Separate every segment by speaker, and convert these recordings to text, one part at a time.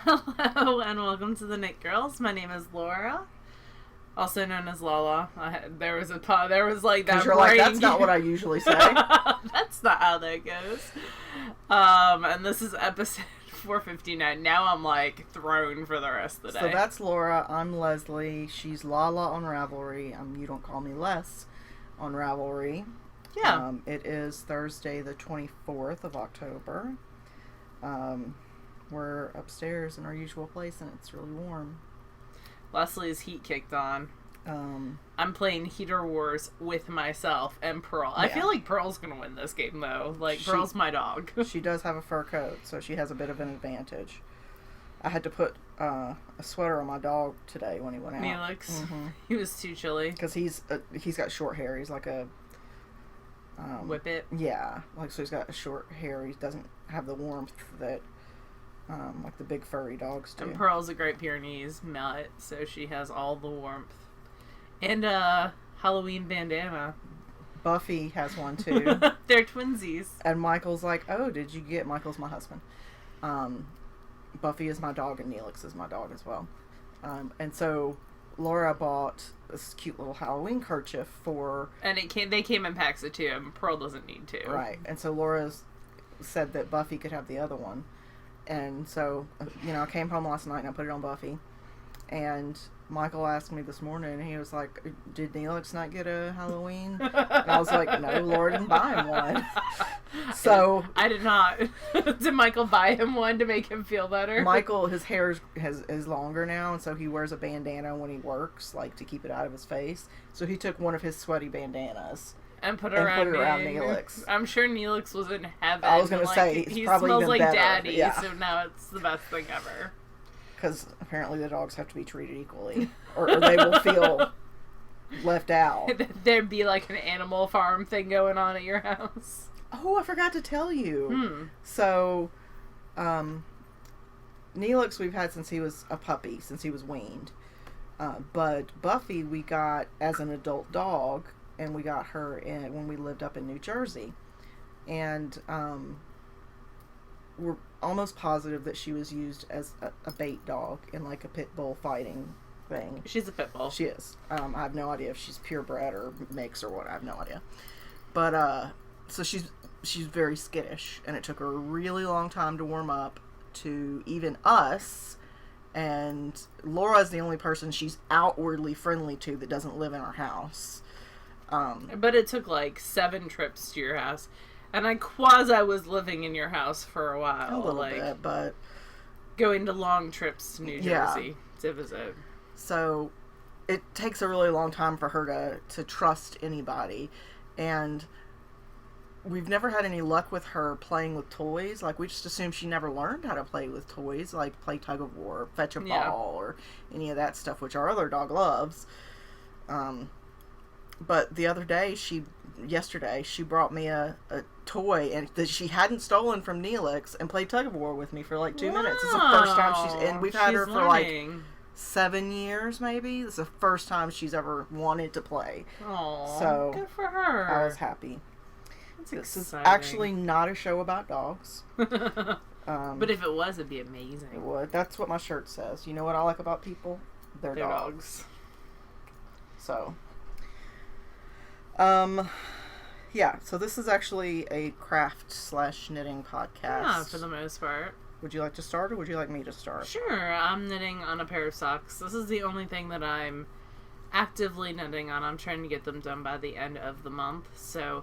Speaker 1: Hello and welcome to the Knit Girls. My name is Laura, also known as Lala. There was like that.
Speaker 2: Because you're like, that's not what I usually say.
Speaker 1: That's not how that goes. And this is episode 459. Now I'm like thrown for the rest of the day.
Speaker 2: So that's Laura. I'm Leslie. She's Lala on Ravelry. You don't call me Les on Ravelry.
Speaker 1: Yeah.
Speaker 2: It is Thursday, the 24th of October. We're upstairs in our usual place, and it's really warm.
Speaker 1: Leslie's heat kicked on. I'm playing Heater Wars with myself and Pearl. Yeah. I feel like Pearl's gonna win this game, though. Pearl's my dog.
Speaker 2: She does have a fur coat, so she has a bit of an advantage. I had to put a sweater on my dog today when he went out.
Speaker 1: Neelix?
Speaker 2: Mm-hmm.
Speaker 1: He was too chilly.
Speaker 2: Because he's got short hair. He's like a...
Speaker 1: Whippet?
Speaker 2: Yeah. So he's got a short hair. He doesn't have the warmth that... like the big furry dogs do.
Speaker 1: And Pearl's a Great Pyrenees mutt, so she has all the warmth. And Halloween bandana.
Speaker 2: Buffy has one too.
Speaker 1: They're twinsies.
Speaker 2: And Michael's like, oh, did you get... Michael's my husband. Buffy is my dog and Neelix is my dog as well. And so Laura bought this cute little Halloween kerchief for...
Speaker 1: And they came in packs of 2, and Pearl doesn't need 2.
Speaker 2: Right. And so Laura said that Buffy could have the other one. And so, I came home last night and I put it on Buffy. And Michael asked me this morning, and he was like, did Neelix not get a Halloween? And I was like, no, Laura didn't buy him one. So...
Speaker 1: I did not. Did Michael buy him one to make him feel better?
Speaker 2: Michael, his hair is longer now, and so he wears a bandana when he works, to keep it out of his face. So he took one of his sweaty bandanas.
Speaker 1: And put it around
Speaker 2: Neelix.
Speaker 1: I'm sure Neelix was in heaven.
Speaker 2: I was going to say,
Speaker 1: he
Speaker 2: probably
Speaker 1: smells
Speaker 2: even
Speaker 1: like
Speaker 2: better.
Speaker 1: Daddy,
Speaker 2: yeah.
Speaker 1: So now it's the best thing ever.
Speaker 2: Because apparently the dogs have to be treated equally, or they will feel left out.
Speaker 1: There'd be like an animal farm thing going on at your house.
Speaker 2: Oh, I forgot to tell you. So, Neelix we've had since he was a puppy, since he was weaned. But Buffy we got as an adult dog, and we got her when we lived up in New Jersey. And we're almost positive that she was used as a bait dog in a pit bull fighting thing.
Speaker 1: She's a pit bull.
Speaker 2: She is. I have no idea if she's purebred or mix or what. I have no idea. But so she's very skittish, and it took her a really long time to warm up to even us. And Laura's the only person she's outwardly friendly to that doesn't live in our house.
Speaker 1: But it took 7 trips to your house. And I was living in your house for a while.
Speaker 2: A little bit, but...
Speaker 1: Going to long trips to New Jersey to visit.
Speaker 2: So, it takes a really long time for her to trust anybody. And we've never had any luck with her playing with toys. We just assume she never learned how to play with toys, play tug of war, fetch a ball, or any of that stuff, which our other dog loves. But the other day, yesterday, she brought me a toy and that she hadn't stolen from Neelix and played tug of war with me for 2 minutes. It's the first time and we've had her for 7 years, maybe. It's the first time she's ever wanted to play.
Speaker 1: Aww,
Speaker 2: so
Speaker 1: good for her.
Speaker 2: I was happy.
Speaker 1: That's
Speaker 2: this
Speaker 1: exciting.
Speaker 2: Is actually not a show about dogs.
Speaker 1: But if it was, it'd be amazing.
Speaker 2: It would. That's what my shirt says. You know what I like about people? They're dogs. So... yeah, so this is actually a craft/knitting podcast.
Speaker 1: Yeah, for the most part.
Speaker 2: Would you like to start, or would you like me to start?
Speaker 1: Sure, I'm knitting on a pair of socks. This is the only thing that I'm actively knitting on. I'm trying to get them done by the end of the month. So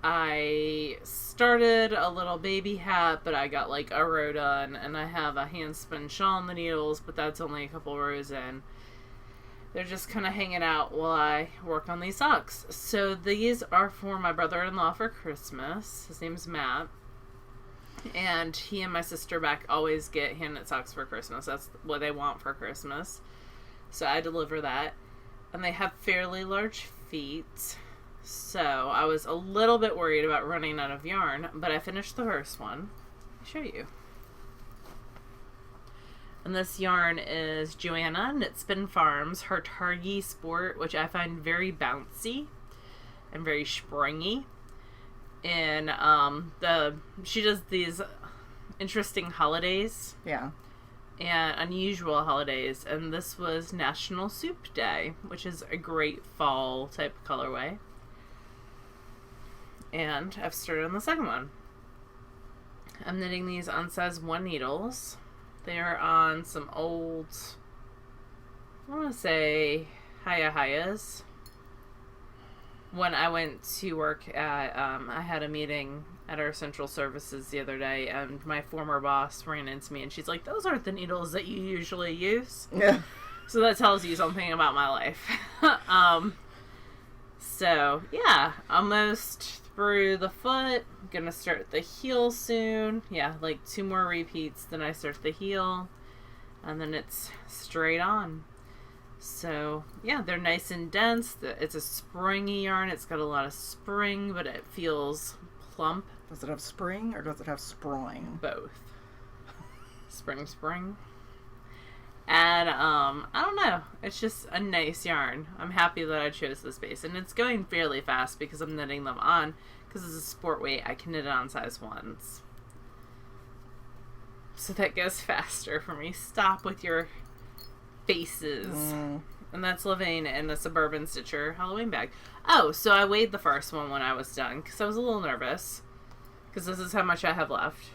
Speaker 1: I started a little baby hat, but I got a row done, and I have a hand spin shawl on the needles, but that's only a couple rows in. They're just kind of hanging out while I work on these socks. So these are for my brother-in-law for Christmas. His name's Matt. And he and my sister back always get hand-knit socks for Christmas. That's what they want for Christmas. So I deliver that. And they have fairly large feet. So I was a little bit worried about running out of yarn. But I finished the first one. I'll show you. And this yarn is Joanna Knit Spin Farms, her Targhee Sport, which I find very bouncy and very springy. And she does these interesting holidays.
Speaker 2: Yeah.
Speaker 1: and unusual holidays, and this was National Soup Day, which is a great fall type colorway. And I've started on the second one. I'm knitting these on size 1 needles. They're on some old, I want to say, Hayas. When I went to work at, I had a meeting at our central services the other day, and my former boss ran into me, and she's like, those aren't the needles that you usually use.
Speaker 2: Yeah.
Speaker 1: So that tells you something about my life. So, yeah, almost through the foot. Gonna start the heel soon. Yeah, like 2 more repeats, then I start the heel, and then it's straight on. So, yeah, they're nice and dense. It's a springy yarn. It's got a lot of spring, but it feels plump.
Speaker 2: Does it have spring or does it have sproing?
Speaker 1: Both. Spring. And, I don't know. It's just a nice yarn. I'm happy that I chose this base. And it's going fairly fast because I'm knitting them on. Because it's a sport weight, I can knit it on size 1s. So that goes faster for me. Stop with your faces. And that's living in a Suburban Stitcher Halloween bag. Oh, so I weighed the first one when I was done because I was a little nervous because this is how much I have left.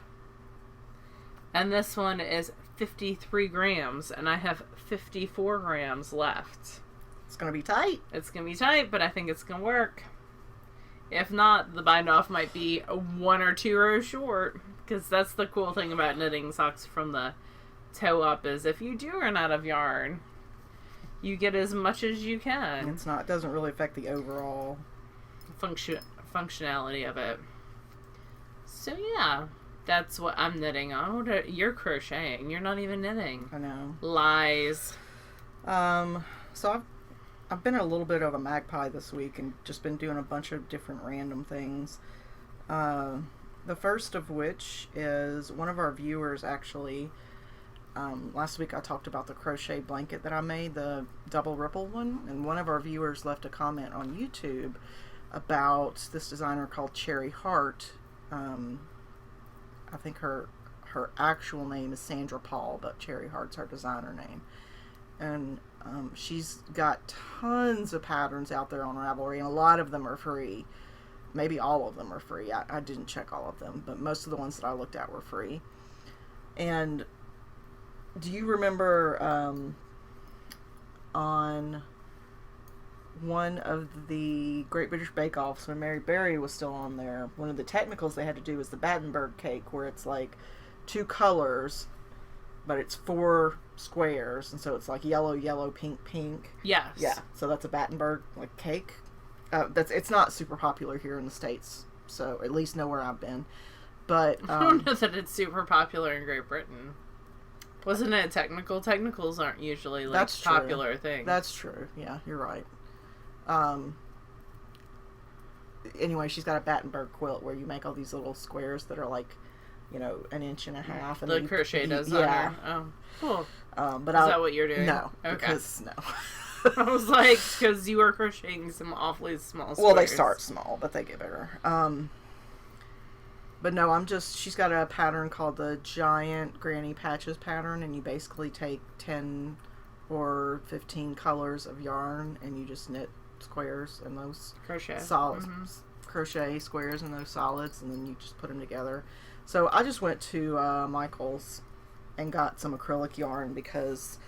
Speaker 1: And this one is 53 grams and I have 54 grams left.
Speaker 2: It's gonna be tight.
Speaker 1: It's gonna be tight, but I think it's gonna work. If not, the bind off might be 1 or 2 rows short, because that's the cool thing about knitting socks from the toe up is if you do run out of yarn, you get as much as you can.
Speaker 2: It doesn't really affect the overall
Speaker 1: functionality of it. So yeah, that's what I'm knitting on. You're crocheting. You're not even knitting.
Speaker 2: I know.
Speaker 1: Lies.
Speaker 2: So I've been a little bit of a magpie this week and just been doing a bunch of different random things. The first of which is one of our viewers actually. Last week I talked about the crochet blanket that I made, the double ripple one, and one of our viewers left a comment on YouTube about this designer called Cherry Heart. I think her actual name is Sandra Paul, but Cherry Heart's her designer name. And she's got tons of patterns out there on Ravelry, and a lot of them are free. Maybe all of them are free. I didn't check all of them, but most of the ones that I looked at were free. And do you remember on one of the Great British Bake Offs when Mary Berry was still on there, one of the technicals they had to do was the Battenberg cake, where it's like 2 colors, but it's 4 squares, and so it's like yellow, pink.
Speaker 1: Yes.
Speaker 2: Yeah. So that's a Battenberg like cake. It's not super popular here in the States, so at least nowhere I've been. But
Speaker 1: I don't know that it's super popular in Great Britain. Wasn't it technical? Technicals aren't usually like
Speaker 2: that's
Speaker 1: popular
Speaker 2: true.
Speaker 1: things.
Speaker 2: That's true. Yeah, you're right. Anyway, she's got a Battenberg quilt where you make all these little squares that are like, 1.5 inches, and
Speaker 1: the crochet does.
Speaker 2: Yeah.
Speaker 1: Oh, cool.
Speaker 2: But
Speaker 1: is that what you're doing?
Speaker 2: No.
Speaker 1: Okay.
Speaker 2: Because no.
Speaker 1: I was like, because you were crocheting some awfully small squares.
Speaker 2: Well, they start small, but they get bigger. But no, she's got a pattern called the Giant Granny Patches pattern, and you basically take 10 or 15 colors of yarn, and you just knit squares and those
Speaker 1: crochet
Speaker 2: solids, crochet squares and those solids, and then you just put them together. So I just went to Michael's and got some acrylic yarn because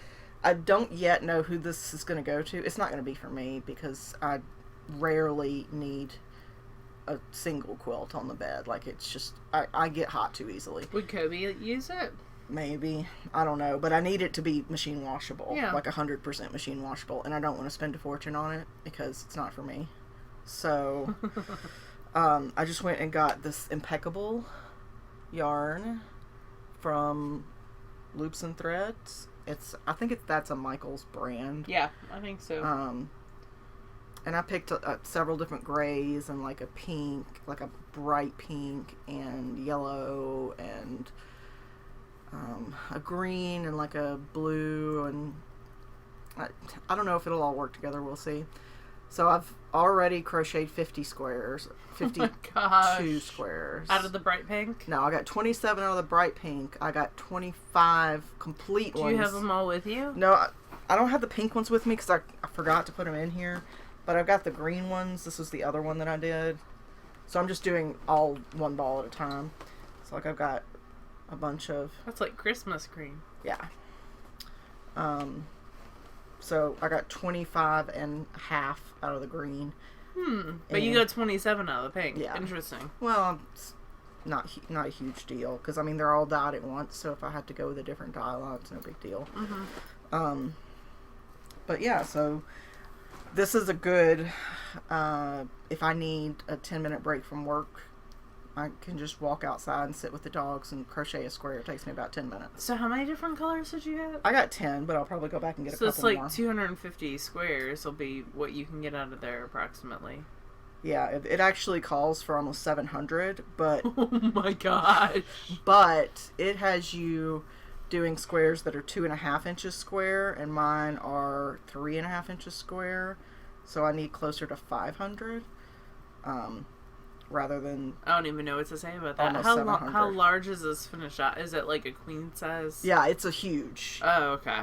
Speaker 2: I don't yet know who this is going to go to. It's not going to be for me because I rarely need a single quilt on the bed. Like, it's just, I get hot too easily.
Speaker 1: Would Kobe use it?
Speaker 2: Maybe. I don't know. But I need it to be machine washable.
Speaker 1: Yeah.
Speaker 2: Like 100% machine washable. And I don't want to spend a fortune on it because it's not for me. So, I just went and got this impeccable yarn from Loops and Threads. I think that's a Michael's brand.
Speaker 1: Yeah, I think so.
Speaker 2: And I picked several different grays and like a pink, like a bright pink and yellow and a green and like a blue, and I don't know if it'll all work together. We'll see. So I've already crocheted 50 squares. 52 squares.
Speaker 1: Out of the bright pink?
Speaker 2: No, I got 27 out of the bright pink. I got 25 complete ones.
Speaker 1: Do you have them all with you?
Speaker 2: No, I don't have the pink ones with me because I forgot to put them in here. But I've got the green ones. This was the other one that I did. So I'm just doing all one ball at a time. So like I've got a bunch of...
Speaker 1: That's like Christmas green.
Speaker 2: Yeah. So I got 25 and half out of the green.
Speaker 1: But you got 27 out of the pink.
Speaker 2: Yeah.
Speaker 1: Interesting.
Speaker 2: Well, it's not a huge deal because I mean they're all dyed at once. So if I had to go with a different dye line, it's no big deal. But yeah, so this is a good. If I need a 10-minute break from work, I can just walk outside and sit with the dogs and crochet a square. It takes me about 10 minutes.
Speaker 1: So how many different colors did you get?
Speaker 2: I got 10, but I'll probably go back and get a couple more.
Speaker 1: So it's like 250 squares will be what you can get out of there approximately.
Speaker 2: Yeah, it actually calls for almost 700, but...
Speaker 1: Oh my gosh.
Speaker 2: But it has you doing squares that are 2.5 inches square, and mine are 3.5 inches square. So I need closer to 500. Rather than...
Speaker 1: I don't even know what to say about that. How large is this finish out? Is it like a queen size?
Speaker 2: Yeah, it's a huge.
Speaker 1: Oh, okay.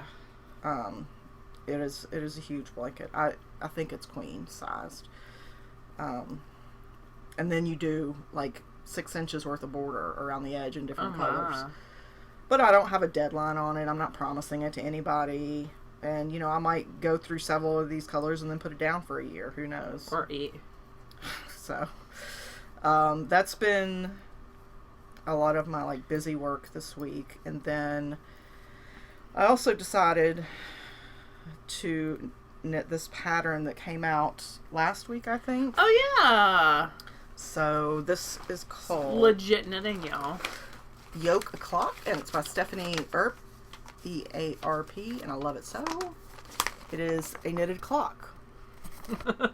Speaker 2: It is a huge blanket. I think it's queen sized. And then you do like 6 inches worth of border around the edge in different colors. But I don't have a deadline on it. I'm not promising it to anybody. And, you know, I might go through several of these colors and then put it down for a year. Who knows?
Speaker 1: Or 8.
Speaker 2: So... that's been a lot of my like busy work this week, and then I also decided to knit this pattern that came out last week, I think.
Speaker 1: Oh yeah.
Speaker 2: So this is called
Speaker 1: legit knitting, y'all.
Speaker 2: Yoke a Clock, and it's by Stephanie Earp, EARP, and I love it so. It is a knitted clock.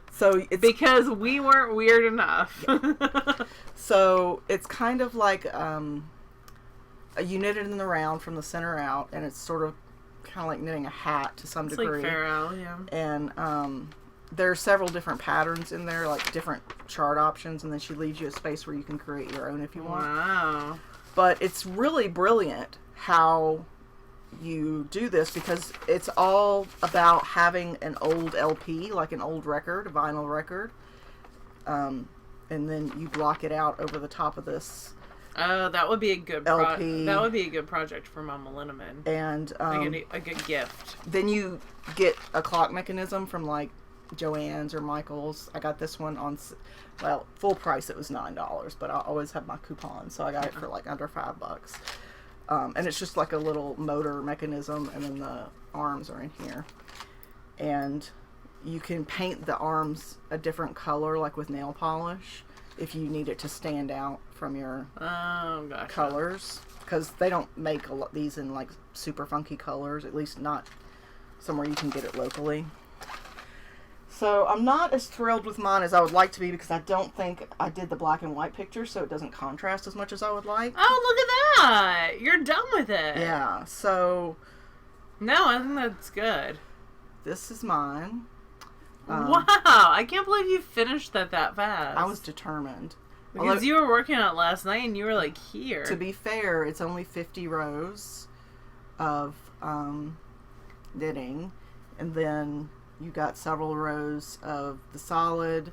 Speaker 2: So it's
Speaker 1: because we weren't weird enough.
Speaker 2: Yeah. So it's kind of like you knit it in the round from the center out, and it's sort of kind of like knitting a hat to some degree.
Speaker 1: Like Pharaoh, yeah.
Speaker 2: And there are several different patterns in there, like different chart options, and then she leaves you a space where you can create your own if you want.
Speaker 1: Wow.
Speaker 2: But it's really brilliant how you do this because it's all about having an old LP, like an old record, a vinyl record, and then you block it out over the top of this. Oh,
Speaker 1: that would be a good
Speaker 2: LP.
Speaker 1: That would be a good project for Mama Linneman.
Speaker 2: And
Speaker 1: like a good gift.
Speaker 2: Then you get a clock mechanism from like Joann's or Michael's. I got this one on, well, full price. It was $9, but I always have my coupon, so I got it for like under $5. And it's just like a little motor mechanism, and then the arms are in here. And you can paint the arms a different color, like with nail polish, if you need it to stand out from your colors. Because they don't make these in like super funky colors, at least not somewhere you can get it locally. So I'm not as thrilled with mine as I would like to be because I don't think I did the black and white picture, so it doesn't contrast as much as I would like.
Speaker 1: Oh, look at that! You're done with it.
Speaker 2: Yeah, so...
Speaker 1: No, I think that's good.
Speaker 2: This is mine.
Speaker 1: Wow, I can't believe you finished that fast.
Speaker 2: I was determined.
Speaker 1: Because you were working on it last night and you were like, here.
Speaker 2: To be fair, it's only 50 rows of knitting, and then you got several rows of the solid,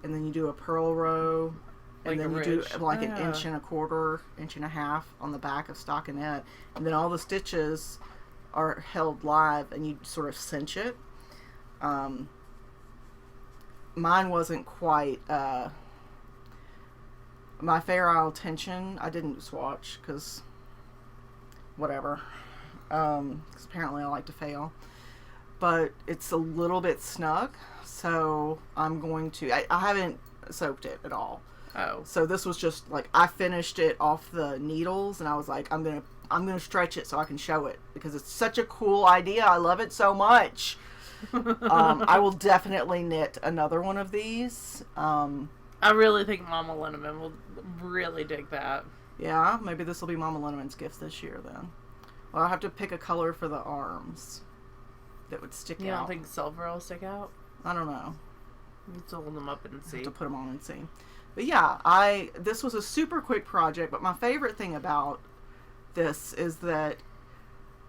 Speaker 2: and then you do a purl row, and then you do like an 1.25 1.5 on the back of stockinette, and then all the stitches are held live, and you sort of cinch it. Mine wasn't quite my Fair Isle tension. I didn't swatch because whatever. Because apparently I like to fail. But it's a little bit snug, so I'm going to... I haven't soaked it at all.
Speaker 1: Oh. So
Speaker 2: this was just like, I finished it off the needles, and I was like, I'm gonna stretch it so I can show it, because it's such a cool idea. I love it so much. I will definitely knit another one of these.
Speaker 1: I really think Mama Linneman will really dig that.
Speaker 2: Yeah, maybe this will be Mama Linneman's gift this year then. Well, I'll have to pick a color for the arms that would stick out.
Speaker 1: You don't think silver will stick out?
Speaker 2: I don't know.
Speaker 1: You have to hold them up and
Speaker 2: I
Speaker 1: see.
Speaker 2: have to put them on and see. But yeah, this was a super quick project, but my favorite thing about this is that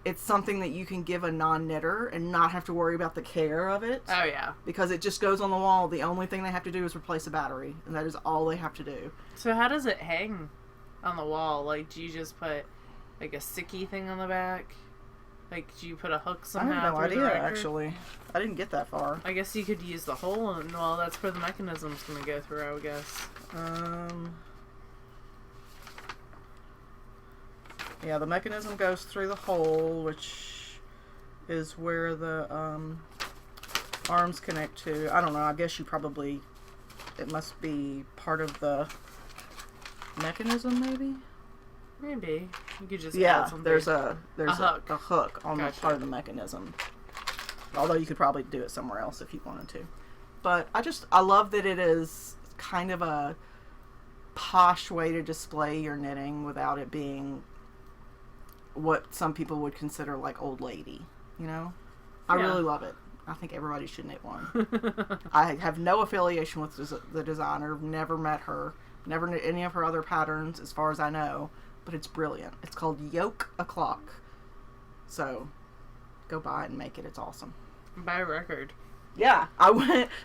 Speaker 2: it's something that you can give a non-knitter and not have to worry about the care of it.
Speaker 1: Oh, yeah.
Speaker 2: Because it just goes on the wall. The only thing they have to do is replace a battery, and that is all they have to do.
Speaker 1: So how does it hang on the wall? Like, do you just put, like, a sticky thing on the back? Like, do you put a hook somehow?
Speaker 2: I have no
Speaker 1: through the
Speaker 2: idea,
Speaker 1: record?
Speaker 2: Actually. I didn't get that far.
Speaker 1: I guess you could use the hole, and, well, that's where the mechanism's going to go through, I would guess.
Speaker 2: Yeah, the mechanism goes through the hole, which is where the arms connect to. I don't know. I guess it must be part of the mechanism, maybe?
Speaker 1: Maybe. You could just
Speaker 2: Yeah,
Speaker 1: add something.
Speaker 2: there's a
Speaker 1: hook.
Speaker 2: a hook on
Speaker 1: Gotcha.
Speaker 2: the part of the mechanism. Although you could probably do it somewhere else if you wanted to. But I love that it is kind of a posh way to display your knitting without it being what some people would consider like old lady, you know? I
Speaker 1: Yeah.
Speaker 2: really love it. I think everybody should knit one. I have no affiliation with the designer, never met her, never knit any of her other patterns as far as I know, but it's brilliant. It's called Yoke O'Clock. So go buy it and make it. It's awesome.
Speaker 1: Buy a record.
Speaker 2: Yeah,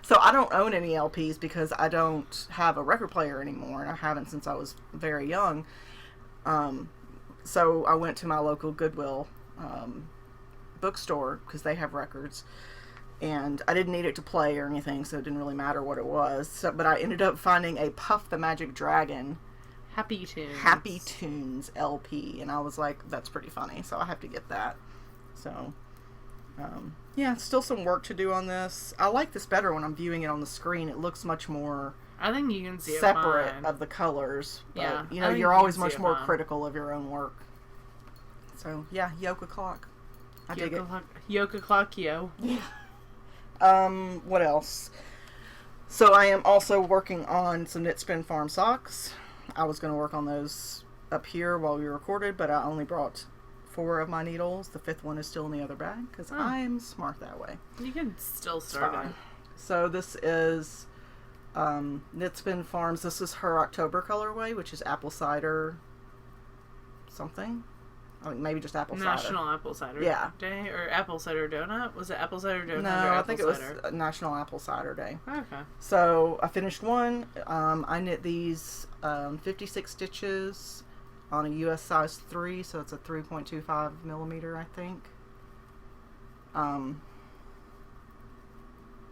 Speaker 2: so I don't own any LPs because I don't have a record player anymore, and I haven't since I was very young. So I went to my local Goodwill bookstore because they have records, and I didn't need it to play or anything, so it didn't really matter what it was. But I ended up finding a Puff the Magic Dragon
Speaker 1: Happy Tunes
Speaker 2: LP, and I was like, that's pretty funny, so I have to get that. So, yeah, still some work to do on this. I like this better when I'm viewing it on the screen. It looks much more
Speaker 1: I think you can see it
Speaker 2: separate
Speaker 1: fine.
Speaker 2: of the colors. But,
Speaker 1: Yeah,
Speaker 2: you
Speaker 1: I
Speaker 2: know,
Speaker 1: think
Speaker 2: you're
Speaker 1: you
Speaker 2: always
Speaker 1: can see
Speaker 2: much
Speaker 1: it
Speaker 2: more
Speaker 1: fine.
Speaker 2: critical of your own work. So, yeah, Yoke O'Clock. I dig it.
Speaker 1: Yoke O'Clock, yo.
Speaker 2: What else? So I am also working on some Knit Spin Farm socks. I was going to work on those up here while we recorded, but I only brought 4 of my needles. The 5th one is still in the other bag because I'm smart that way.
Speaker 1: You can still start it.
Speaker 2: So this is Knit Spin Farms. This is her October colorway, which is apple cider something. I think maybe just apple cider.
Speaker 1: National Apple Cider Day? Or Apple Cider Donut? Was it Apple Cider Donut
Speaker 2: No,
Speaker 1: or
Speaker 2: I
Speaker 1: Apple
Speaker 2: think it was
Speaker 1: Cider?
Speaker 2: National Apple Cider Day.
Speaker 1: Okay.
Speaker 2: So I finished one. I knit these 56 stitches on a US size 3, so it's a 3.25 millimeter, I think.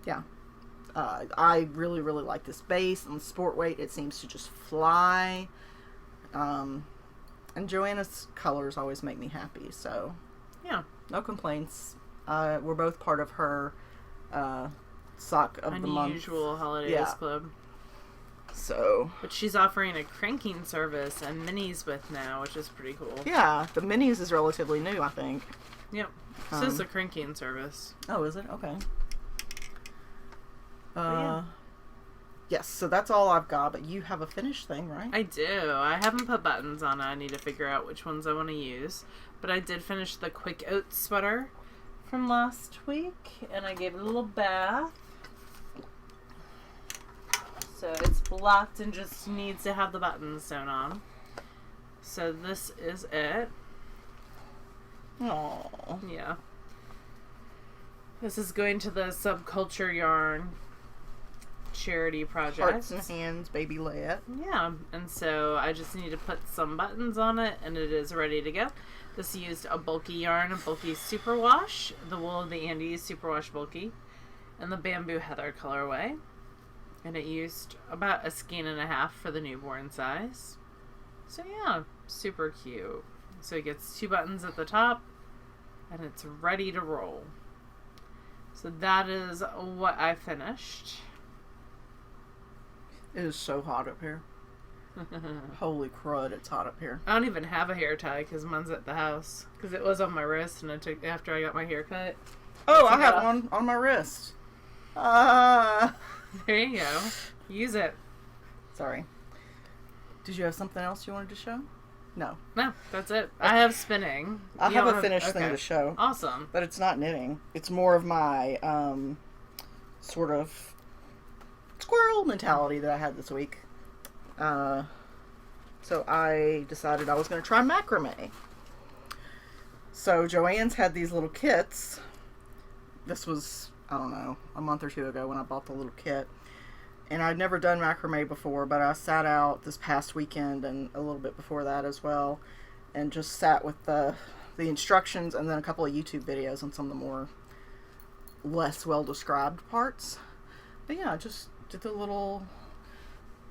Speaker 2: Yeah. I really, really like this base. On the sport weight, it seems to just fly. And Joanna's colors always make me happy, so
Speaker 1: Yeah.
Speaker 2: no complaints. We're both part of her sock of the month.
Speaker 1: Unusual Holidays
Speaker 2: Yeah.
Speaker 1: Club.
Speaker 2: So
Speaker 1: But she's offering a cranking service and minis with now, which is pretty cool.
Speaker 2: yeah, the minis is relatively new, I think.
Speaker 1: Yep. So it's a cranking service.
Speaker 2: Oh, is it? Okay.
Speaker 1: Yeah.
Speaker 2: Yes, so that's all I've got, but you have a finished thing, right?
Speaker 1: I do. I haven't put buttons on it. I need to figure out which ones I want to use. But I did finish the Quick Oats sweater from last week, and I gave it a little bath. So it's blocked and just needs to have the buttons sewn on. So this is it.
Speaker 2: Aww.
Speaker 1: Yeah. This is going to the Subculture Yarn charity project.
Speaker 2: Hearts and hands, baby Layette.
Speaker 1: Yeah, and so I just need to put some buttons on it, and it is ready to go. This used a bulky yarn, a bulky superwash, the Wool of the Andes superwash bulky, and the Bamboo Heather colorway. And it used about a skein and a half for the newborn size. So yeah, super cute. So it gets 2 buttons at the top, and it's ready to roll. So that is what I finished.
Speaker 2: It is so hot up here. Holy crud, it's hot up here.
Speaker 1: I don't even have a hair tie because mine's at the house. Because it was on my wrist and I took after I got my hair cut.
Speaker 2: Oh, I have one on my wrist.
Speaker 1: There you go. Use it.
Speaker 2: Sorry. Did you have something else you wanted to show? No.
Speaker 1: No, that's it. I have spinning.
Speaker 2: I
Speaker 1: You
Speaker 2: have
Speaker 1: don't
Speaker 2: a finished thing to show.
Speaker 1: Awesome.
Speaker 2: But it's not knitting. It's more of my sort of squirrel mentality that I had this week. So I decided I was going to try macrame. So Joann's had these little kits. This was, I don't know, a month or two ago when I bought the little kit. And I'd never done macrame before, but I sat out this past weekend and a little bit before that as well, and just sat with the instructions and then a couple of YouTube videos on some of the more less well described parts. But yeah, I just did the little.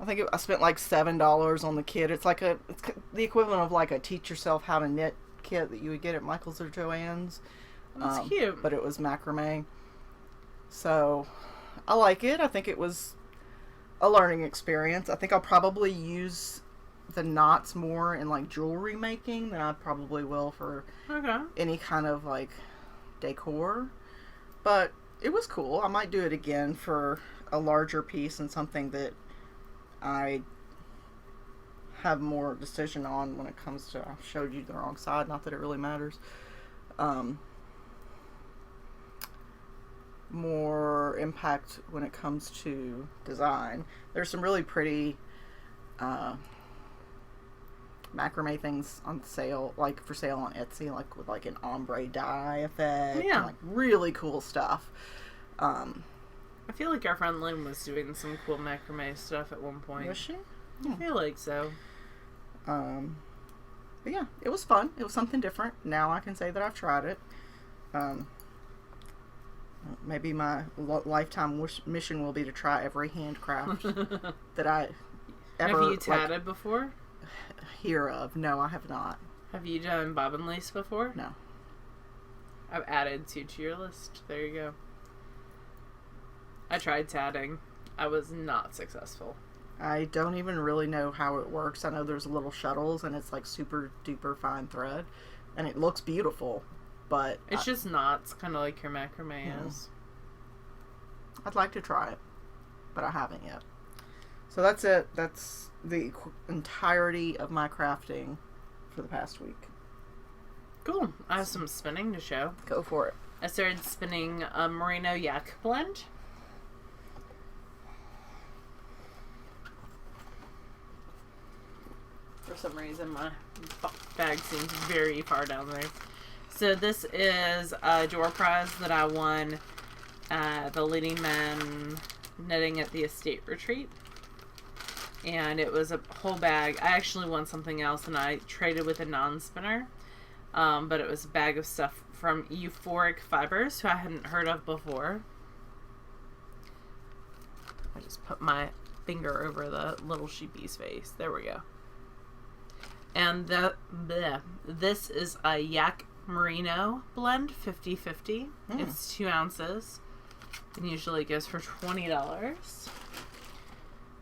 Speaker 2: I spent like $7 on the kit. It's like it's the equivalent of like a teach yourself how to knit kit that you would get at Michael's or Joann's.
Speaker 1: That's cute.
Speaker 2: But it was macrame. So I like it. I think it was a learning experience. I think I'll probably use the knots more in like jewelry making than I probably will for any kind of like decor. But it was cool. I might do it again for a larger piece and something that I have more decision on when it comes to. I showed you the wrong side, not that it really matters. More impact when it comes to design. There's some really pretty macrame things on sale, like for sale on Etsy, like with like an ombre dye effect.
Speaker 1: Yeah.
Speaker 2: And like really cool stuff.
Speaker 1: I feel like our friend Lynn was doing some cool macrame stuff at one point.
Speaker 2: Was she?
Speaker 1: I feel like so.
Speaker 2: But yeah, it was fun. It was something different. Now I can say that I've tried it. Maybe my lifetime mission will be to try every handcraft that I ever.
Speaker 1: Have you tatted before?
Speaker 2: Hear of? No, I have not.
Speaker 1: Have you done bobbin lace before?
Speaker 2: No.
Speaker 1: I've added 2 to your list. There you go. I tried tatting. I was not successful.
Speaker 2: I don't even really know how it works. I know there's little shuttles and it's like super duper fine thread and it looks beautiful, but
Speaker 1: it's just knots, kind of like your macrame is.
Speaker 2: I'd like to try it, but I haven't yet. So that's it. That's the entirety of my crafting for the past week.
Speaker 1: Cool. I have some spinning to show.
Speaker 2: Go for it.
Speaker 1: I started spinning a merino yak blend. For some reason, my bag seems very far down there. So this is a door prize that I won the Leading Men Knitting at the Estate Retreat. And it was a whole bag. I actually won something else, and I traded with a non-spinner. But it was a bag of stuff from Euphoric Fibers, who I hadn't heard of before. I just put my finger over the little sheepy's face. There we go. And this is a yak merino blend, 50-50. It's 2 ounces. And usually goes for $20.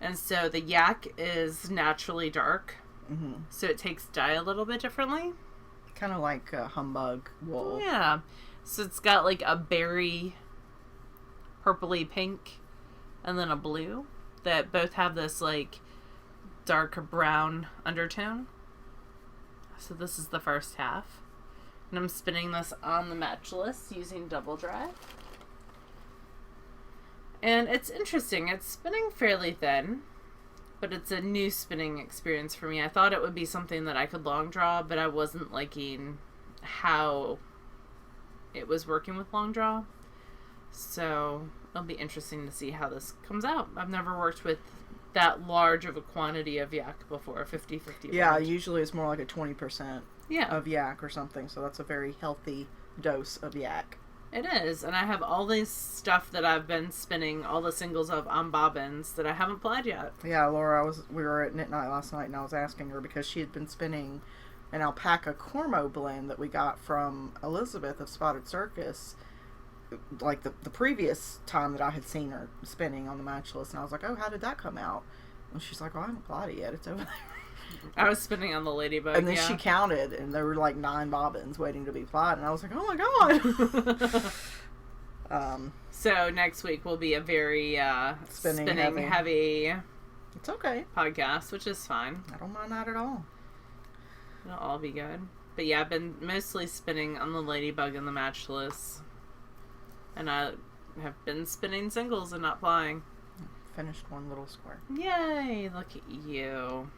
Speaker 1: And so the yak is naturally dark. So it takes dye a little bit differently.
Speaker 2: Kind of like humbug wool.
Speaker 1: Yeah. So it's got like a berry, purpley pink, and then a blue that both have this like dark brown undertone. So this is the first half. And I'm spinning this on the matchless using double dry. And it's interesting. It's spinning fairly thin, but it's a new spinning experience for me. I thought it would be something that I could long draw, but I wasn't liking how it was working with long draw. So it'll be interesting to see how this comes out. I've never worked with that large of a quantity of yak before, 50-50.
Speaker 2: Yeah, usually it's more like a 20%
Speaker 1: yeah.
Speaker 2: of yak or something, so that's a very healthy dose of yak.
Speaker 1: It is, and I have all this stuff that I've been spinning, all the singles of on bobbins that I haven't applied yet.
Speaker 2: Yeah, Laura, we were at Knit Night last night, and I was asking her because she had been spinning an alpaca cormo blend that we got from Elizabeth of Spotted Circus, like the previous time that I had seen her spinning on the matchless, and I was like, oh, how did that come out? And she's like, oh, I haven't applied it yet, it's over there.
Speaker 1: I was spinning on the ladybug,
Speaker 2: and then she counted, and there were like 9 bobbins waiting to be applied, and I was like, oh my god.
Speaker 1: So next week will be a very spinning heavy
Speaker 2: it's okay
Speaker 1: podcast, which is fine.
Speaker 2: I don't mind that at all.
Speaker 1: It'll all be good. But yeah, I've been mostly spinning on the ladybug and the matchless, and I have been spinning singles and not applying.
Speaker 2: finished one little square.
Speaker 1: Yay! Look at you.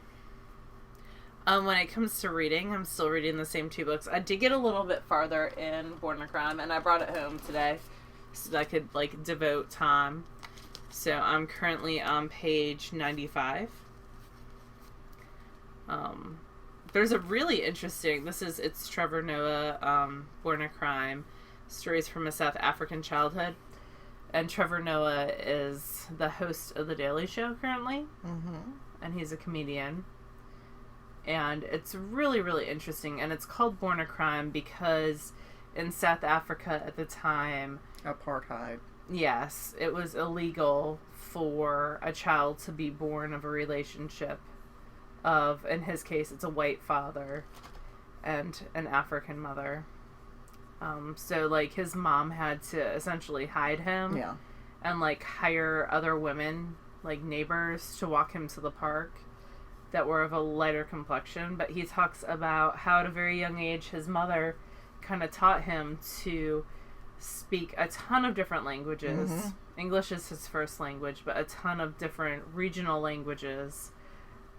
Speaker 1: When it comes to reading, I'm still reading the same 2 books. I did get a little bit farther in Born a Crime, and I brought it home today so that I could, like, devote time. So I'm currently on page 95. There's a really interesting, it's Trevor Noah, Born a Crime, Stories from a South African Childhood. And Trevor Noah is the host of The Daily Show currently.
Speaker 2: Mm-hmm.
Speaker 1: And he's a comedian. And it's really, really interesting. And it's called Born a Crime because in South Africa at the time...
Speaker 2: Apartheid.
Speaker 1: Yes, it was illegal for a child to be born of a relationship of, in his case, it's a white father and an African mother. So, like, his mom had to essentially hide him.
Speaker 2: Yeah.
Speaker 1: And, like, hire other women, like neighbors, to walk him to the park that were of a lighter complexion. But he talks about how at a very young age his mother kind of taught him to speak a ton of different languages.
Speaker 2: Mm-hmm.
Speaker 1: English is his first language, but a ton of different regional languages.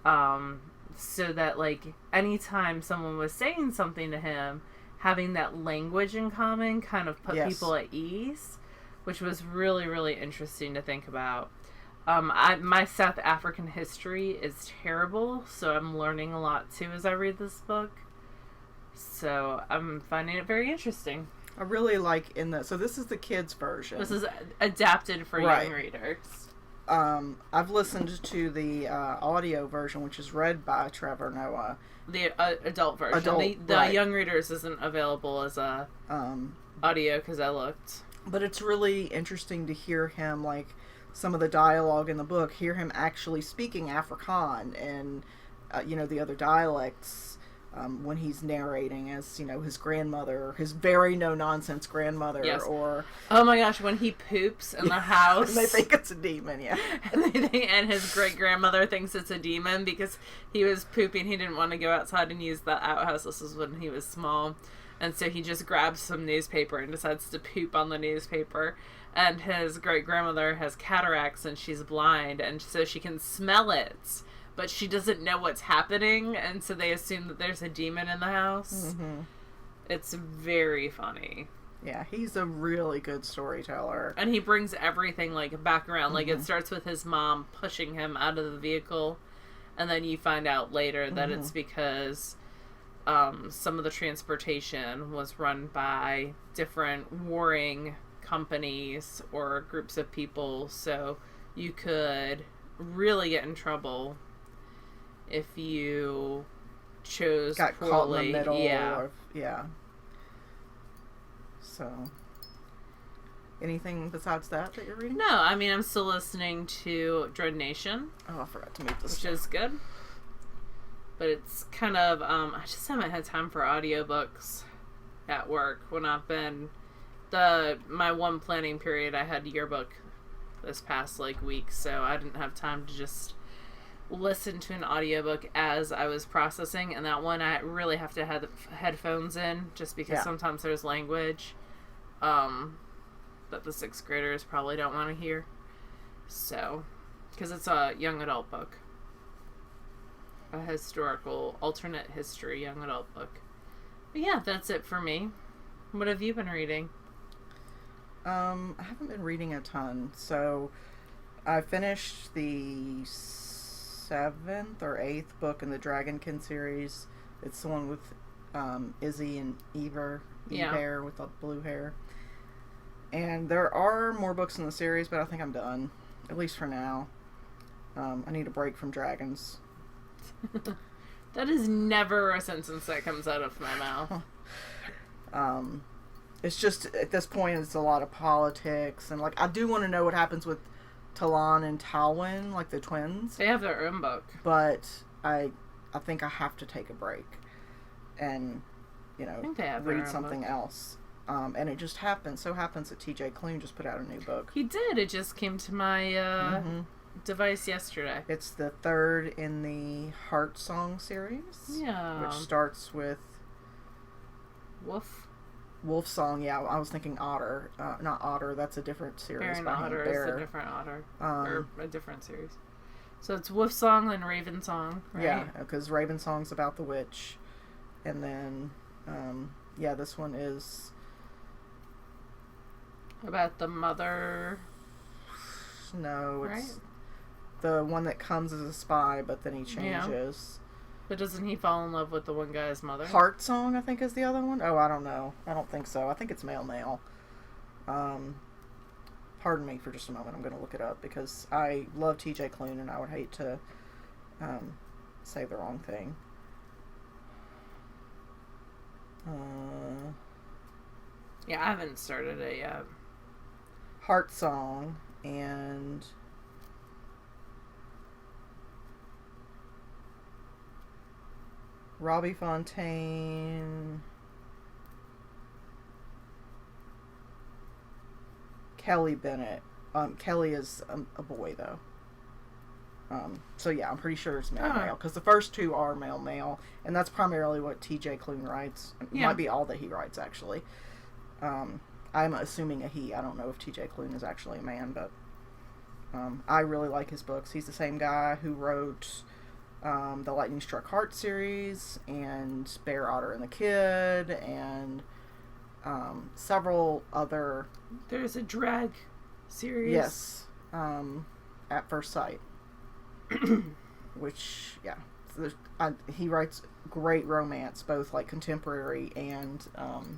Speaker 1: So that, like, anytime someone was saying something to him, having that language in common kind of put people at ease, which was really, really interesting to think about. My South African history is terrible, so I'm learning a lot, too, as I read this book. So I'm finding it very interesting.
Speaker 2: I really like so this is the kids' version.
Speaker 1: This is adapted for young readers.
Speaker 2: I've listened to the audio version, which is read by Trevor Noah.
Speaker 1: The adult version. The young readers isn't available as a audio because I looked.
Speaker 2: But it's really interesting to hear him, like, some of the dialogue in the book, hear him actually speaking Afrikaans and, the other dialects when he's narrating as, his grandmother, his very no-nonsense grandmother, or...
Speaker 1: Oh my gosh, when he poops in the house...
Speaker 2: and they think it's a demon, yeah.
Speaker 1: and his great-grandmother thinks it's a demon because he was pooping. He didn't want to go outside and use the outhouse. This was when he was small. And so he just grabs some newspaper and decides to poop on the newspaper. And his great-grandmother has cataracts and she's blind, and so she can smell it. But she doesn't know what's happening, and so they assume that there's a demon in the house. Mm-hmm. It's very funny.
Speaker 2: Yeah, he's a really good storyteller.
Speaker 1: And he brings everything, like, back around. Mm-hmm. Like, it starts with his mom pushing him out of the vehicle, and then you find out later that it's because some of the transportation was run by different warring companies or groups of people, so you could really get in trouble if you chose
Speaker 2: got
Speaker 1: poorly.
Speaker 2: Caught in the middle.
Speaker 1: Yeah.
Speaker 2: So, anything besides that you're reading?
Speaker 1: No, I mean, I'm still listening to Dread Nation.
Speaker 2: Oh, I forgot to mute this.
Speaker 1: Which is good. But it's kind of, I just haven't had time for audiobooks at work when I've been, my one planning period, I had yearbook this past, week, so I didn't have time to just listen to an audiobook as I was processing, and that one I really have to have headphones in just because sometimes there's language that the 6th graders probably don't want to hear. So, because it's a young adult book. A historical, alternate history young adult book. But yeah, that's it for me. What have you been reading?
Speaker 2: I haven't been reading a ton, so I finished the 7th or 8th book in the Dragonkin series. It's the one with Izzy and Eber with the blue hair. And there are more books in the series, but I think I'm done, at least for now. I need a break from dragons.
Speaker 1: That is never a sentence that comes out of my mouth.
Speaker 2: It's just, at this point, it's a lot of politics, and, I do want to know what happens with Talon and Talwyn, the twins.
Speaker 1: They have their own book.
Speaker 2: But I think I have to take a break and, read something else. And it just happens that TJ Klune just put out a new book.
Speaker 1: He did. It just came to my device yesterday.
Speaker 2: It's the 3rd in the Heart Song series.
Speaker 1: Yeah.
Speaker 2: Which starts with...
Speaker 1: Woof.
Speaker 2: Wolf Song, yeah, I was thinking Otter. Not Otter, that's a different series.
Speaker 1: Bear and
Speaker 2: by him.
Speaker 1: Otter
Speaker 2: Bear.
Speaker 1: is a different Otter. Or a different series. So it's Wolf Song and Raven Song, right?
Speaker 2: Yeah, because Raven Song's about the witch. And then, yeah, this one is...
Speaker 1: About the mother...
Speaker 2: No, it's
Speaker 1: right?
Speaker 2: the one that comes as a spy, but then he changes.
Speaker 1: But doesn't he fall in love with the one guy's mother?
Speaker 2: Heart Song, I think, is the other one. Oh, I don't know. I don't think so. I think it's male. Pardon me for just a moment. I'm going to look it up because I love TJ Klune and I would hate to say the wrong thing.
Speaker 1: Yeah, I haven't started it yet.
Speaker 2: Heart Song and... Robbie Fontaine... Kelly Bennett. Kelly is a boy, though. So yeah, I'm pretty sure it's male, because the first two are male, and that's primarily what TJ Klune writes. It might be all that he writes, actually. I'm assuming a he. I don't know if TJ Klune is actually a man, but I really like his books. He's the same guy who wrote the Lightning Struck Heart series, and Bear, Otter, and the Kid, and several other...
Speaker 1: There's a drag series.
Speaker 2: Yes. At First Sight. Which, yeah. So he writes great romance, both like contemporary and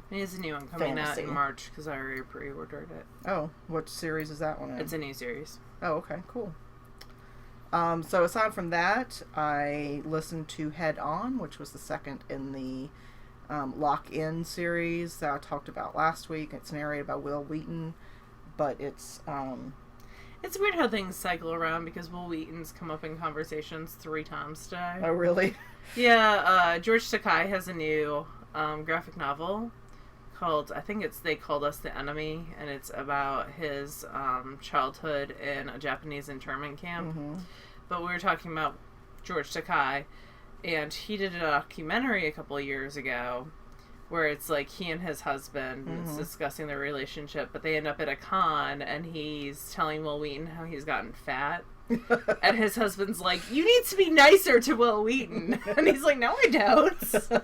Speaker 1: he has a new one coming
Speaker 2: fantasy.
Speaker 1: out in March because I already pre-ordered it.
Speaker 2: Oh, what series is that one in?
Speaker 1: It's a new series.
Speaker 2: Oh, okay, cool. So aside from that, I listened to Head On, which was the second in the Lock In series that I talked about last week. It's narrated by Will Wheaton, but it's
Speaker 1: weird how things cycle around because Will Wheaton's come up in conversations 3 times today.
Speaker 2: Oh, really?
Speaker 1: Yeah, George Takei has a new graphic novel called, I think it's They Called Us the Enemy, and it's about his childhood in a Japanese internment camp.
Speaker 2: Mm-hmm.
Speaker 1: But we were talking about George Takei, and he did a documentary a couple of years ago where it's like he and his husband is discussing their relationship, but they end up at a con, and he's telling Will Wheaton how he's gotten fat. And his husband's like, you need to be nicer to Will Wheaton. And he's like, no, I don't.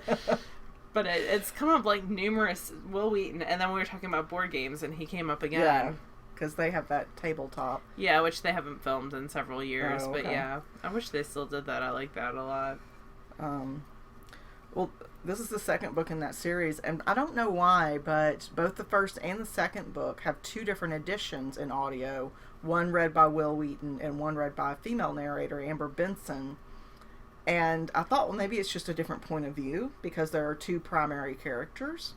Speaker 1: But it's come up like numerous Will Wheaton, and then we were talking about board games, and he came up again.
Speaker 2: Yeah, because they have that tabletop.
Speaker 1: Yeah, which they haven't filmed in several years,
Speaker 2: Oh, okay.
Speaker 1: but yeah, I wish they still did that. I like that a lot.
Speaker 2: Well, this is the second book in that series, and I don't know why, but both the first and the second book have 2 different editions in audio. One read by Will Wheaton and one read by a female narrator, Amber Benson. And I thought, well, maybe it's just a different point of view because there are 2 primary characters.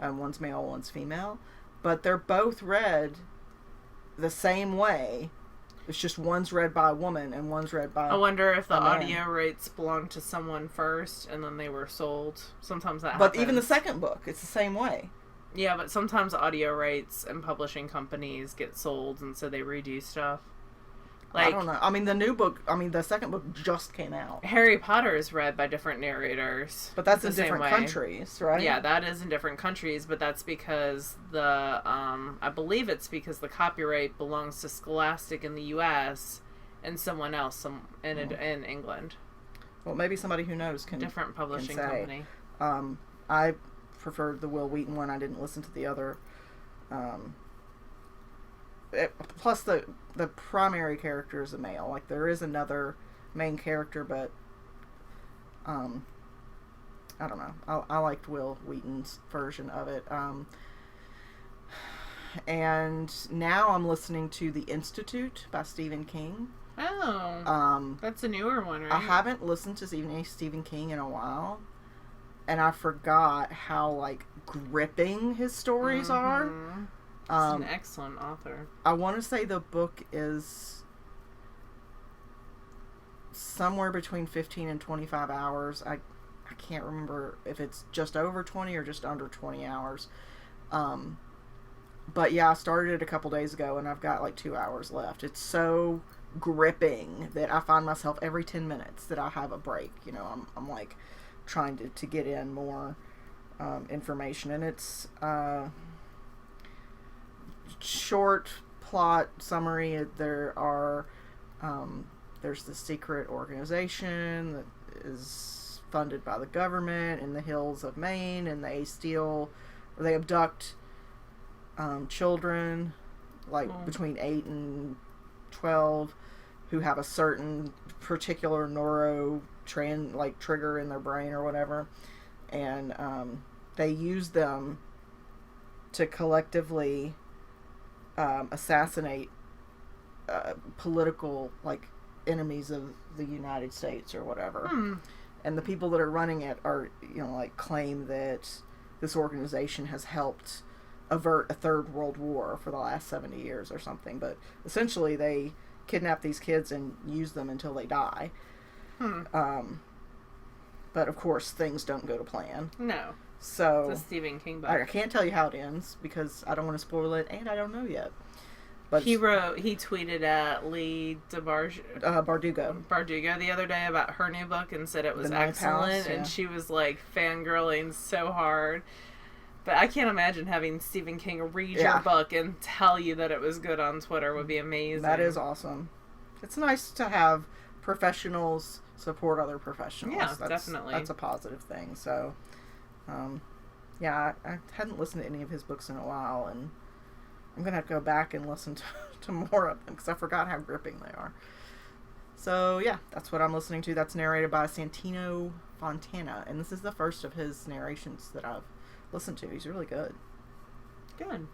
Speaker 2: One's male, one's female. But they're both read the same way. It's just one's read by a woman and one's read by
Speaker 1: I wonder if the
Speaker 2: a man.
Speaker 1: audio rights belonged to someone first and then they were sold. Sometimes that happens.
Speaker 2: But even the second book, it's the same way.
Speaker 1: Yeah, but sometimes audio rights and publishing companies get sold, and so they redo stuff. Like,
Speaker 2: I don't know. I mean, the second book just came out.
Speaker 1: Harry Potter is read by different narrators.
Speaker 2: But that's
Speaker 1: the
Speaker 2: in
Speaker 1: same
Speaker 2: different
Speaker 1: way.
Speaker 2: countries, right?
Speaker 1: Yeah, that is in different countries, but that's because I believe it's because the copyright belongs to Scholastic in the U.S. and someone else in England.
Speaker 2: Well, maybe somebody who knows can
Speaker 1: Different publishing
Speaker 2: can say.
Speaker 1: company.
Speaker 2: I preferred the Will Wheaton one. I didn't listen to the other. Plus, the primary character is a male. Like, there is another main character, but I don't know. I liked Will Wheaton's version of it. And now I'm listening to The Institute by Stephen King.
Speaker 1: Oh, that's a newer one, right?
Speaker 2: I haven't listened to Stephen King in a while, and I forgot how, like, gripping his stories are.
Speaker 1: He's an excellent author.
Speaker 2: I want to say the book is somewhere between 15 and 25 hours. I can't remember if it's just over 20 or just under 20 hours. But yeah, I started it a couple days ago, and I've got like 2 hours left. It's so gripping that I find myself every 10 minutes that I have a break. You know, I'm like trying to get in more information, and it's short plot summary. There's the secret organization that is funded by the government in the hills of Maine, and they abduct children between 8 and 12 who have a certain particular trigger in their brain or whatever, and they use them to collectively assassinate political enemies of the United States or whatever. And the people that are running it are claim that this organization has helped avert a third world war for the last 70 years or something, but essentially they kidnap these kids and use them until they die. But of course things don't go to plan.
Speaker 1: No.
Speaker 2: So
Speaker 1: it's a Stephen King book.
Speaker 2: I can't tell you how it ends because I don't want to spoil it, and I don't know yet. But
Speaker 1: he tweeted at Lee Bardugo the other day about her new book and said it was excellent, and she was fangirling so hard. But I can't imagine having Stephen King read your book and tell you that it was good on Twitter would be amazing.
Speaker 2: That is awesome. It's nice to have professionals support other professionals.
Speaker 1: Yeah, definitely.
Speaker 2: That's a positive thing. So, I hadn't listened to any of his books in a while, and I'm going to have to go back and listen to more of them because I forgot how gripping they are. So, yeah, that's what I'm listening to. That's narrated by Santino Fontana, and this is the first of his narrations that I've listened to. He's really good.
Speaker 1: Good.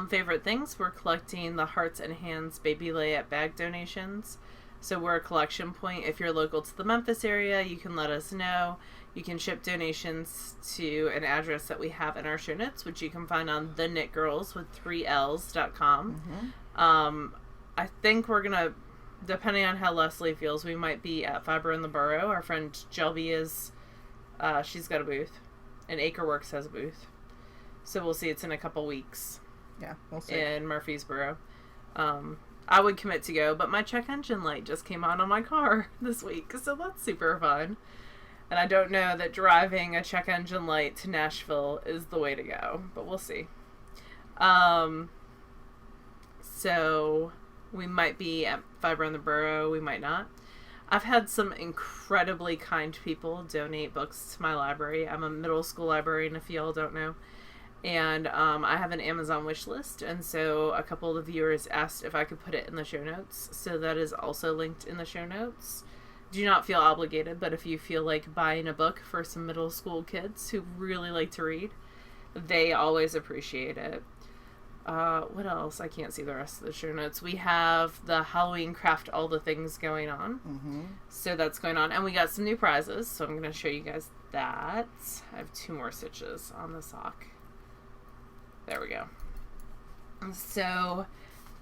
Speaker 1: Favorite things? We're collecting the Hearts and Hands Baby Layette bag donations. So we're a collection point. If you're local to the Memphis area, you can let us know. You can ship donations to an address that we have in our show notes, which you can find on TheKnitGirlls with 3Ls.com. I think we're going to, depending on how Leslie feels, we might be at Fiber in the Borough. Our friend Jelby is, she's got a booth. And Acreworks has a booth. So we'll see. It's in a couple weeks.
Speaker 2: Yeah, we'll see.
Speaker 1: In Murfreesboro. I would commit to go, but my check engine light just came on my car this week, so that's super fun. And I don't know that driving a check engine light to Nashville is the way to go, but we'll see. So we might be at Fiber in the Borough, we might not. I've had some incredibly kind people donate books to my library. I'm a middle school librarian, if y'all don't know. And I have an Amazon wish list, and so a couple of the viewers asked if I could put it in the show notes. So that is also linked in the show notes. Do not feel obligated, but if you feel like buying a book for some middle school kids who really like to read, they always appreciate it. What else? I can't see the rest of the show notes. We have the Halloween Craft All the Things going on. So that's going on. And we got some new prizes, so I'm going to show you guys that. I have 2 more stitches on the sock. There we go. So,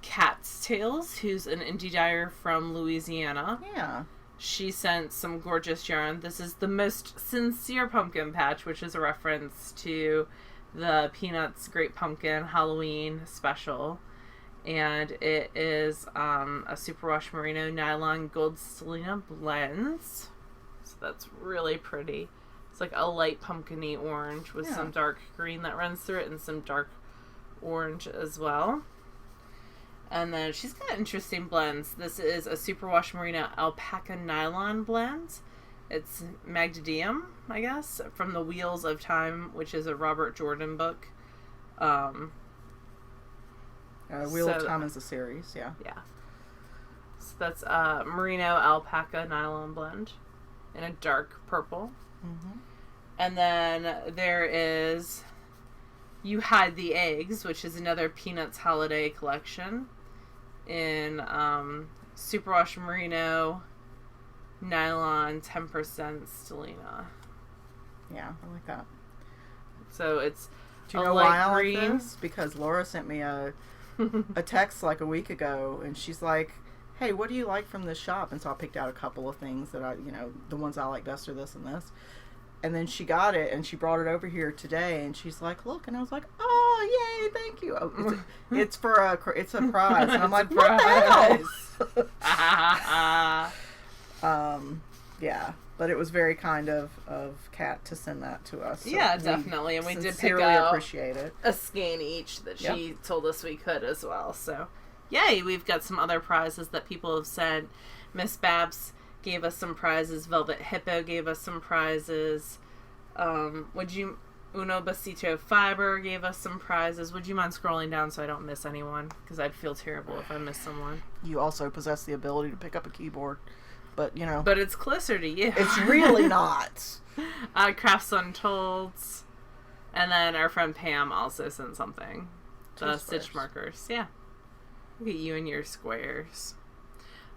Speaker 1: Cat's Tales, who's an indie dyer from Louisiana.
Speaker 2: Yeah.
Speaker 1: She sent some gorgeous yarn. This is the Most Sincere Pumpkin Patch, which is a reference to the Peanuts Great Pumpkin Halloween special. And it is a superwash merino nylon gold stellina blends. So that's really pretty. It's like a light pumpkin-y orange with some dark green that runs through it and some dark orange as well. And then she's got interesting blends. This is a superwash merino alpaca nylon blend. It's Magdadium, I guess, from The Wheels of Time, which is a Robert Jordan book.
Speaker 2: Wheel of Time is a series, yeah.
Speaker 1: Yeah. So that's a merino alpaca nylon blend in a dark purple. And then there is You Hide the Eggs, which is another Peanuts holiday collection in superwash merino nylon 10% stellina.
Speaker 2: Yeah, I like that.
Speaker 1: So it's
Speaker 2: Do you know why I like this? Because Laura sent me a text like a week ago, and she's like, hey, what do you like from this shop? And so I picked out a couple of things that the ones I like best are this and this. And then she got it, and she brought it over here today, and she's like, look. And I was like, oh, yay, thank you. Oh, it's a prize. And I'm like, what the hell? Yeah. But it was very kind of Kat to send that to us. So
Speaker 1: yeah, definitely. And we did pick
Speaker 2: sincerely
Speaker 1: out
Speaker 2: appreciate it.
Speaker 1: a skein each that she told us we could as well. So, yay, we've got some other prizes that people have sent. Miss Babs gave us some prizes. Velvet Hippo gave us some prizes. Uno Besito Fiber gave us some prizes. Would you mind scrolling down so I don't miss anyone? Because I'd feel terrible if I miss someone.
Speaker 2: You also possess the ability to pick up a keyboard. But, you know.
Speaker 1: But it's closer to you.
Speaker 2: It's really not.
Speaker 1: Crafts Untold. And then our friend Pam also sent something. The stitch markers. Yeah. Look at you and your squares.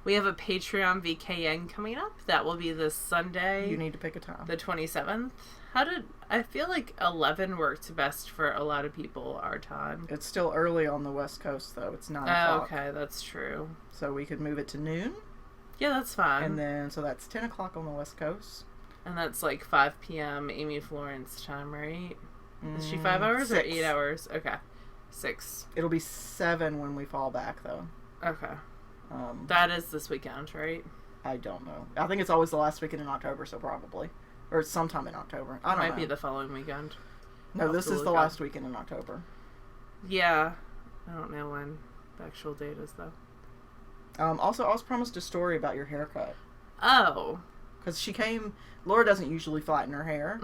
Speaker 1: We have a Patreon VKN coming up. That will be this Sunday.
Speaker 2: You need to pick a time.
Speaker 1: The 27th. I feel like 11 worked best for a lot of people our time.
Speaker 2: It's still early on the West Coast, though. It's 9 o'clock.
Speaker 1: Okay, that's true.
Speaker 2: So we could move it to noon.
Speaker 1: Yeah, that's fine.
Speaker 2: And then, so that's 10 o'clock on the West Coast.
Speaker 1: And that's like 5 p.m. Amy Florence time, right? Is she 5 hours
Speaker 2: 6.
Speaker 1: or 8 hours? Okay. 6.
Speaker 2: It'll be 7 when we fall back, though.
Speaker 1: Okay. That is this weekend, right?
Speaker 2: I don't know. I think it's always the last weekend in October, so probably. Or it's sometime in October. I don't know.
Speaker 1: It might be the following weekend.
Speaker 2: No, this is the last weekend in October.
Speaker 1: Yeah. I don't know when the actual date is, though.
Speaker 2: Also, I was promised a story about your haircut.
Speaker 1: Oh.
Speaker 2: Because she came... Laura doesn't usually flatten her hair.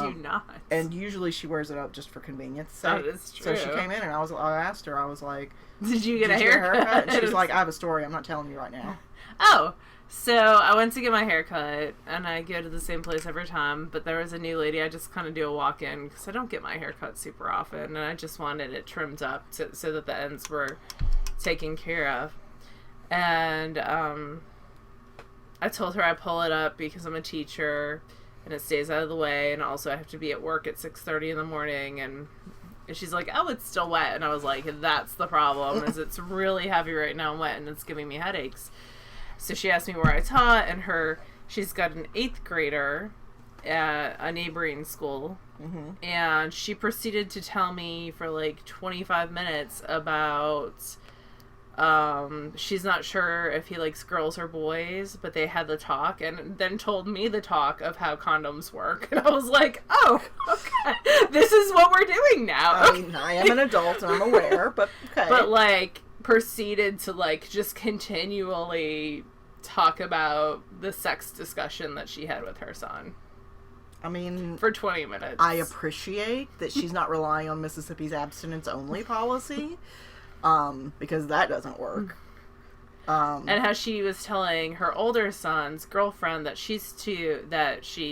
Speaker 1: Do not.
Speaker 2: And usually she wears it up just for convenience sake.
Speaker 1: That is true.
Speaker 2: So she came in and I asked her, I was like...
Speaker 1: Did you get a haircut?
Speaker 2: And she was like, I have a story. I'm not telling you right now.
Speaker 1: Oh. So I went to get my hair cut, and I go to the same place every time, but there was a new lady. I just kind of do a walk-in, because I don't get my hair cut super often, and I just wanted it trimmed up so that the ends were taken care of. And I told her I pull it up because I'm a teacher, and it stays out of the way, and also I have to be at work at 6:30 in the morning, and she's like, oh, it's still wet, and I was like, that's the problem, is it's really heavy right now and wet, and it's giving me headaches. So she asked me where I taught, and she's got an 8th grader at a neighboring school, and she proceeded to tell me for like 25 minutes about she's not sure if he likes girls or boys, but they had the talk, and then told me the talk of how condoms work, and I was like, oh, okay, this is what we're doing now.
Speaker 2: I mean, I am an adult and I'm aware, but okay.
Speaker 1: But like, proceeded to like just continually talk about the sex discussion that she had with her son.
Speaker 2: I mean,
Speaker 1: for 20 minutes.
Speaker 2: I appreciate that she's not relying on Mississippi's abstinence only policy, because that doesn't work.
Speaker 1: And how she was telling her older son's girlfriend that she,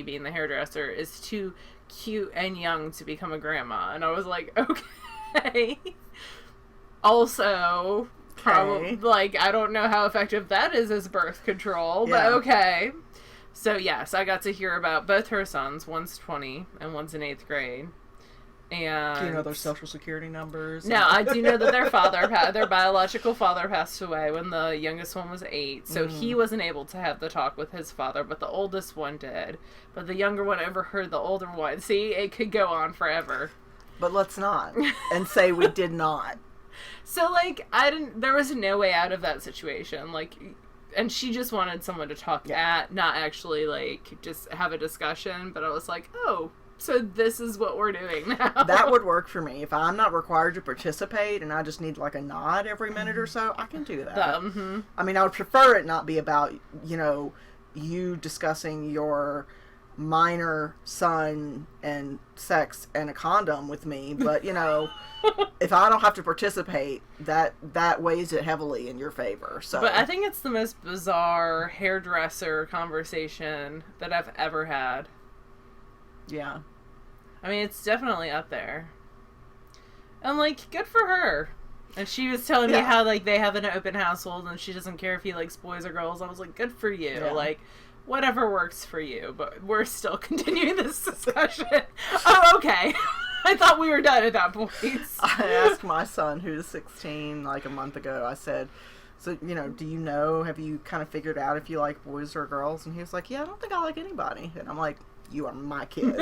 Speaker 1: being the hairdresser, is too cute and young to become a grandma. And I was like, okay. Also, probably, like, I don't know how effective that is as birth control, but okay. So, yes, I got to hear about both her sons. One's 20 and one's in 8th grade. And
Speaker 2: do you know their social security numbers?
Speaker 1: No, I do know that their biological father passed away when the youngest one was 8, so he wasn't able to have the talk with his father, but the oldest one did. But the younger one overheard the older one. See, it could go on forever.
Speaker 2: But let's not. And say we did not.
Speaker 1: So, like, there was no way out of that situation. Like, and she just wanted someone to talk at, not actually, like, just have a discussion. But I was like, oh, so this is what we're doing now.
Speaker 2: That would work for me. If I'm not required to participate and I just need, like, a nod every minute or so, I can do that. I mean, I would prefer it not be about, you discussing your minor son and sex and a condom with me, but if I don't have to participate, that weighs it heavily in your favor. So,
Speaker 1: but I think it's the most bizarre hairdresser conversation that I've ever had.
Speaker 2: Yeah,
Speaker 1: I mean, it's definitely up there, and like, good for her. And she was telling me how like they have an open household and she doesn't care if he likes boys or girls. I was like, good for you. Like, whatever works for you, but we're still continuing this discussion. Oh, okay. I thought we were done at that point.
Speaker 2: I asked my son, who's 16, like a month ago, I said, so, have you kind of figured out if you like boys or girls? And he was like, yeah, I don't think I like anybody. And I'm like, you are my kid.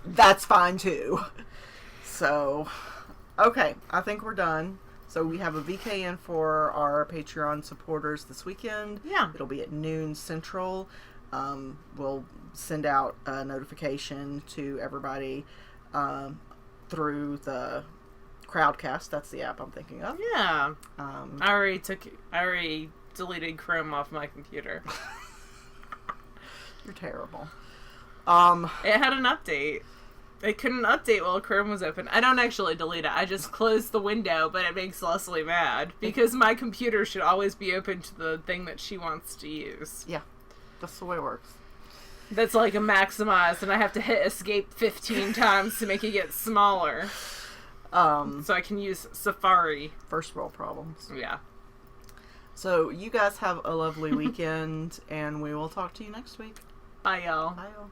Speaker 2: That's fine, too. So, okay, I think we're done. So we have a VKN for our Patreon supporters this weekend.
Speaker 1: Yeah.
Speaker 2: It'll be at noon Central. We'll send out a notification to everybody through the Crowdcast. That's the app I'm thinking of.
Speaker 1: Yeah. I already deleted Chrome off my computer.
Speaker 2: You're terrible.
Speaker 1: It had an update. It couldn't update while Chrome was open. I don't actually delete it. I just close the window, but it makes Leslie mad because my computer should always be open to the thing that she wants to use.
Speaker 2: Yeah, that's the way it works.
Speaker 1: That's like a maximize, and I have to hit escape 15 times to make it get smaller. So I can use Safari.
Speaker 2: First world problems.
Speaker 1: Yeah.
Speaker 2: So you guys have a lovely weekend, and we will talk to you next week.
Speaker 1: Bye, y'all.
Speaker 2: Bye, y'all.